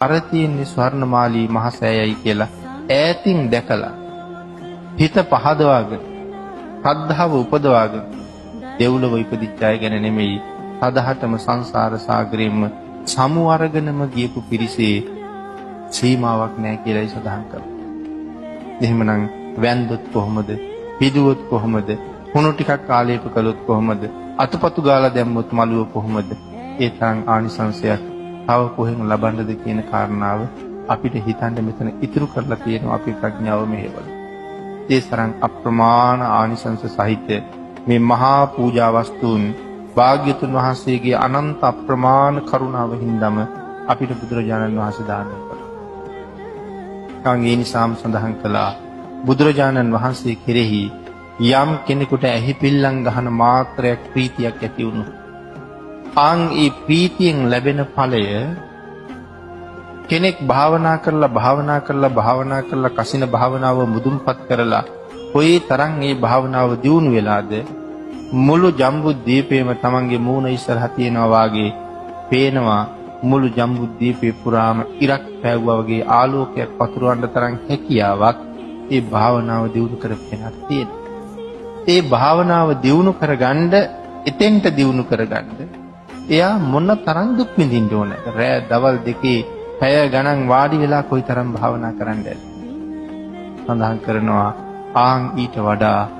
අර තියෙන්නේ ස්වර්ණමාලී මහසෑයයි කියලා ඈතින් දැකලා හිත පහදවාගෙන ශ්‍රද්ධාව උපදවාගෙන දෙව්ලොව ඉපදිච්ච අය ගැන නෙමෙයි සදහටම සංසාර සාගරෙම සමු අරගෙනම ගියපු පිරිසේ සීමාවක් නැහැ කියලායි සඳහන් කරන්නේ. එහෙමනම් වැන්දොත් කොහොමද? පිදුවොත් කොහොමද? හුණු ටිකක් ආලේප කළොත් කොහොමද? අතපතු ගාලා දැම්මොත් මළුව කොහොමද? ඒ තරම් ආනිසංසයක් තව කොහෙන් ලබන්නද කියන කාරණාව අපිට හිතන්න මෙතන ඉතුරු කරලා තියෙනවා අපේ ප්‍රඥාව මෙහෙවල. ඒ තරම් අප්‍රමාණ ආනිසංස සහිත මේ මහා පූජා වස්තුන් භාග්‍යතුන් වහන්සේගේ අනන්ත අප්‍රමාණ කරුණාව හින්දාම අපිට බුදුරජාණන් වහන්සේ දානය කළා. ඒ නිසාම සඳහන් කළා බුදුරජාණන් වහන්සේ කෙරෙහි යම් කෙනෙකුට ඇහි පිල්ලම් ගහන මාත්‍රයක් ප්‍රීතියක් ඇති වුණොත් ඒ ප්‍රීතියෙන් ලැබෙන ඵලය කෙනෙක් භාවනා කරලා කසින භාවනාව මුදුන්පත් කරලා කොයි තරම් මේ භාවනාව දියුණු වෙලාද මුළු ජම්බුද්වීපයම තමන්ගේ මූණ ඉස්සරහ තියනවා වාගේ පේනවා. මුළු ජම්බුද්වීපේ පුරාම ඉරක් පැවුවා වගේ ආලෝකයක් පතුරවන්න තරම් හැකියාවක් ඒ භාවනාව දියුණු කරගෙන තියෙනවා. ඒ භාවනාව දියුණු කරගන්න එතෙන්ට දියුණු කරගන්න එයා මොන තරම් දුක් විඳින්න ඕනද? රෑ දවල් දෙකේ පැය ගණන් වාඩි වෙලා කොයි තරම් භාවනා කරන්නද? සඳහන් කරනවා ඊට වඩා